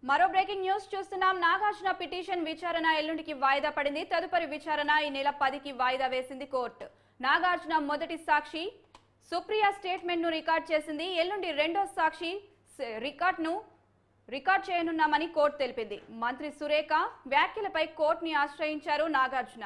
మరో breaking news చూస్తున్నాం. Nagarjuna petition విచారణ ఎల్లుండికి వాయిదా పడింది. తదుపరి విచారణ ఈ నెల 10కి వాయిదా వేసింది కోర్టు. నాగార్జున మొదటి సాక్షి సుప్రియ స్టేట్మెంట్ ను రికార్డ్ చేసింది. ఎల్లుండి రెండో సాక్షి రికార్డ్ చేయనున్నామని కోర్టు తెలిపింది. మంత్రి సురేఖ వ్యాఖ్యలపై కోర్టుని ఆశ్రయించారు నాగార్జున.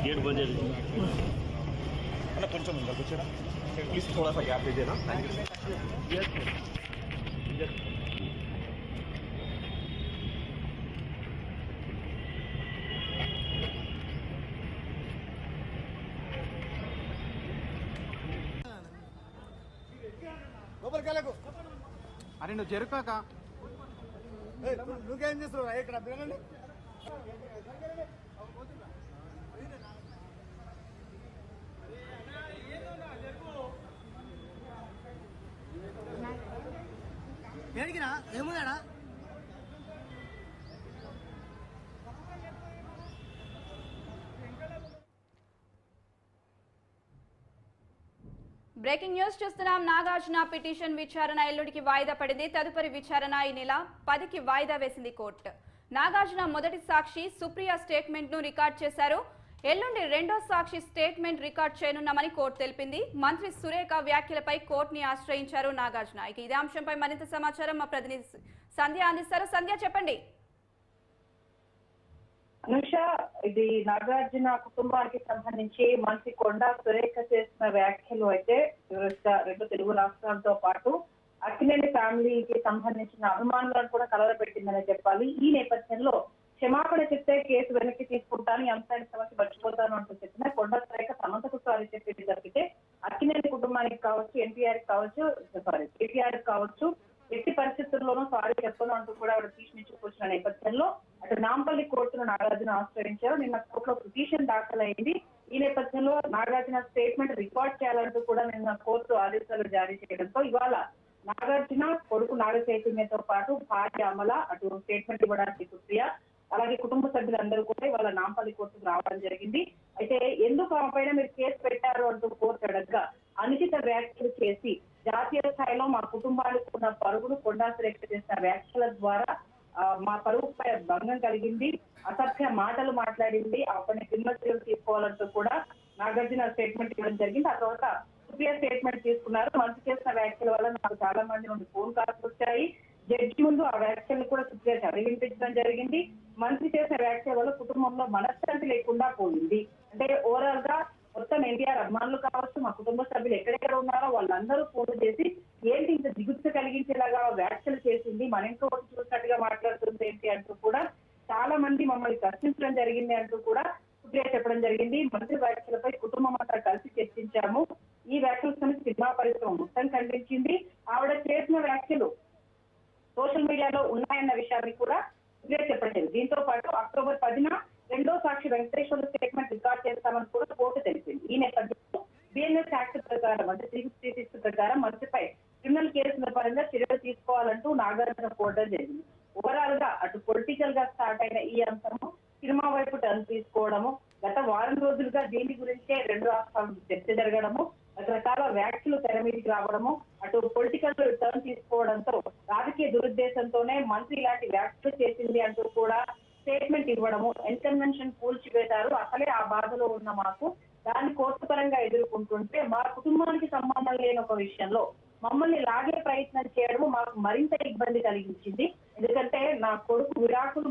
गेट बंद है కొంచెం ముందుకు వచ్చేరా ప్లీజ్ थोड़ा सा गैप दे देना यस లోపలికి వెళ్ళకు. అరే నువ్వు జరుకాక నువ్వేం చేస్తున్నావు ఇక్కడ బిగండి. ఏడికిరా ఏముందాడా బ్రేకింగ్ న్యూస్ చూస్తున్నాం. నాగార్జున పిటిషన్ విచారణ ఎల్లుడికి వాయిదా పడింది. తదుపరి విచారణ ఈ నెల 10కి వాయిదా వేసింది కోర్టు. నాగార్జున మొదటి సాక్షి సుప్రియ స్టేట్మెంట్ ను రికార్డ్ చేశారు. ఎల్లుండి రెండో సాక్షి స్టేట్మెంట్ రికార్డ్ చేయనున్నామని కోర్టు తెలిపింది. మంత్రి సురేఖ వ్యాఖ్యలపై కోర్టుని ఆశ్రయించారు నాగార్జున. ఇక ఇదే అంశంపై మరింత సమాచారం మా ప్రతినిధి సంధ్య అందిస్తారు. సంధ్య చెప్పండి. అనుష, ఇది నాగార్జున కుటుంబానికి సంబంధించి మంత్రి కొండా సురేఖ చేసిన వ్యాఖ్యలు అయితే రెండు తెలుగు రాష్ట్రాలతో పాటు అక్కినేని ఫ్యామిలీకి సంబంధించిన అభిమానులను కూడా కలవరపెట్టిందని చెప్పాలి. ఈ నేపథ్యంలో క్షమాపణ చెప్తే కేసు వెనక్కి తీసుకుంటాను, ఈ అంశానికి సమస్య మర్చిపోతాను అంటూ చెప్పిన కొండా సురేఖ తమంతకు సారీ చెప్పేది తప్పితే అక్కినేని కుటుంబానికి కావచ్చు, కేటీఆర్ కావచ్చు ఎట్టి పరిస్థితుల్లోనూ సారీ చెప్పను అంటూ కూడా ఆవిడ తీర్చినిచ్చుకొచ్చిన నేపథ్యంలో అటు నాంపల్లి కోర్టును నాగార్జున ఆశ్రయించారు. నిన్న కోర్టులో పిటిషన్ దాఖలైంది. ఈ నేపథ్యంలో నాగార్జున స్టేట్మెంట్ రికార్డ్ చేయాలంటూ కూడా నిన్న కోర్టు ఆదేశాలు జారీ చేయడంతో ఇవాళ నాగార్జున కొడుకు నాగ చైతన్యతో పాటు భార్య అమల అటు స్టేట్మెంట్ ఇవ్వడానికి సుప్రియ అలాగే కుటుంబ సభ్యులందరూ కూడా ఇవాళ నాంపల్లి కోర్టుకు రావడం జరిగింది. అయితే ఎందుకు ఆ పైన మీరు కేసు పెట్టారు అంటూ కోర్టు అడగగా అనుచిత వ్యాఖ్యలు చేసి జాతీయ స్థాయిలో మా కుటుంబానికి ఉన్న పరుగును కొండా సురేఖ చేసిన వ్యాఖ్యల ద్వారా మా పరుగుపై భంగం కలిగింది, అసభ్య మాటలు మాట్లాడింది, ఆపని క్రిమినల్ చర్యలు తీసుకోవాలంటూ కూడా నాగార్జున స్టేట్మెంట్ ఇవ్వడం జరిగింది. ఆ తర్వాత సుప్రియ స్టేట్మెంట్ తీసుకున్నారు. మంత్రి చేసిన వ్యాఖ్యల వల్ల నాకు చాలా మంది నుండి ఫోన్ కాల్స్ వచ్చాయి. జడ్జి ముందు ఆ వ్యాఖ్యలు కూడా సుప్రియ చదివించడం జరిగింది. మంత్రి చేసిన వ్యాఖ్యల వల్ల కుటుంబంలో మనశ్శాంతి లేకుండా పోయింది. అంటే ఓవరాల్ గా మొత్తం ఎన్టీఆర్ అభిమానులు కావచ్చు, మా కుటుంబ సభ్యులు ఎక్కడెక్కడ ఉన్నారో వాళ్ళందరూ ఫోన్ చేసి ఏంటి ఇంత దిగుత్స కలిగించేలాగా వ్యాఖ్యలు చేసింది, మన ఇంట్లో చూసినట్టుగా మాట్లాడుతుంది ఏంటి అంటూ కూడా చాలా మంది మమ్మల్ని ప్రశ్నించడం జరిగింది అంటూ కూడా సుప్రియ చెప్పడం జరిగింది. మంత్రి వ్యాఖ్యలపై కుటుంబం అంతా కలిసి చర్చించాము. ఈ వ్యాఖ్యల సమస్య సినిమా పరిశ్రమ మొత్తం ఖండించింది. ఆవిడ చేసిన వ్యాఖ్యలు సోషల్ మీడియాలో ఉన్నాయన్న విషయాన్ని కూడా సుప్రియ చెప్పడం. దీంతో పాటు అక్టోబర్ 10న రెండో సాక్షి వెంకటేశ్వర స్టేట్మెంట్ రికార్డ్ చేస్తామని కూడా కోర్టు తెలిపింది. ఈ నేపథ్యంలో బిఎన్ఎస్ యాక్ట్ ప్రకారం అంటే 366 ప్రకారం మంత్రిపై క్రిమినల్ కేసుల పరంగా చర్యలు తీసుకోవాలంటూ నాగార్జున కోరడం జరిగింది. ఓవరాల్ గా అటు పొలిటికల్ గా స్టార్ట్ అయిన ఈ అంశము సినిమా వైపు టర్న్ తీసుకోవడము, గత వారం రోజులుగా దీని గురించే రెండు రాష్ట్రాలు చర్చ జరగడము, రకరకాల వ్యాఖ్యలు తెర మీదకి రావడము, అటు పొలిటికల్ టర్న్ తీసుకోవడంతో రాజకీయ దురుద్దేశంతోనే మంత్రి ఇలాంటి వ్యాఖ్యలు చేసింది అంటూ కూడా స్టేట్మెంట్ ఇవ్వడము, ఎన్కన్వెన్షన్ కూల్చివేశారు, అసలే ఆ బాధలో ఉన్న మాకు దాన్ని కోర్టు పరంగా ఎదుర్కొంటుంటే మా కుటుంబానికి సంబంధం లేని ఒక విషయంలో మమ్మల్ని లాగే ప్రయత్నం చేయడము మాకు మరింత ఇబ్బంది కలిగించింది. ఎందుకంటే నా కొడుకు విడాకులు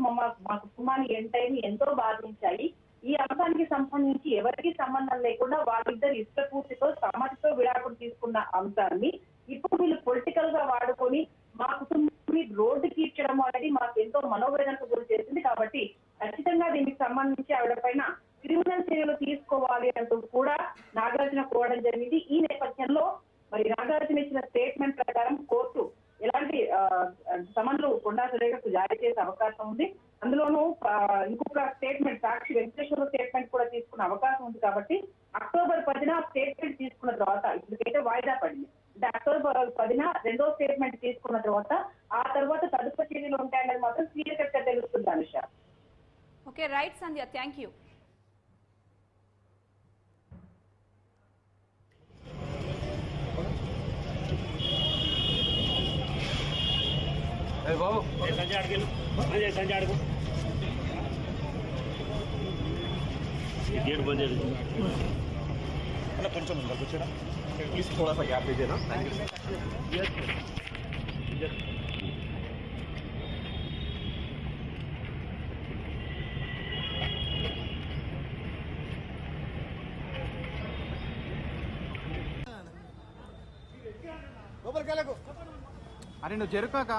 మా కుటుంబాన్ని ఎంతో బాధించాయి. ఈ అంశానికి సంబంధించి ఎవరికి సంబంధం లేకుండా వాళ్ళిద్దరు ఇష్టపూర్తితో సమ్మతితో విడాకులు తీసుకున్న అంశాన్ని ఇప్పుడు వీళ్ళు పొలిటికల్ గా వాడుకొని మా కుటుంబాన్ని రోడ్డుకి ఇచ్చడం అనేది మాకు ఎంతో మనోవేదనకు గురి చేసింది. కాబట్టి ఖచ్చితంగా దీనికి సంబంధించి ఆవిడ పైన క్రిమినల్ చర్యలు తీసుకోవాలి అంటూ కూడా నాగార్జున కోరడం జరిగింది. ఈ నేపథ్యంలో మరి నాగార్జున ఇచ్చిన స్టేట్మెంట్ ప్రకారం కోర్టు ఎలాంటి సమన్లు కొండా సురేఖకు జారీ చేసే అవకాశం ఉంది. అందులోనూ ఇంకొక స్టేట్మెంట్ సాక్షి వెంకటేశ్వర స్టేట్మెంట్ కూడా తీసుకునే అవకాశం ఉంది. కాబట్టి అక్టోబర్ 10న స్టేట్మెంట్ తీసుకున్న తర్వాత ఇప్పటికైతే వాయిదా పడింది. అంటే అక్టోబర్ 10న రెండో స్టేట్మెంట్ తీసుకున్న తర్వాత ఆ తర్వాత తదుపరి చర్యలు ఉంటాయన్నది మాత్రం క్లియర్ కట్ గా తెలుస్తుంది Anusha. Okay right Sandhya, thank you. Gate बंद కొంచెం కూర్చోడా ప్లీజ్ थोड़ा सा गैप दीजिए ना. Thank you. లోపలికి వెళ్ళకు. అరే నువ్వు జరుకోక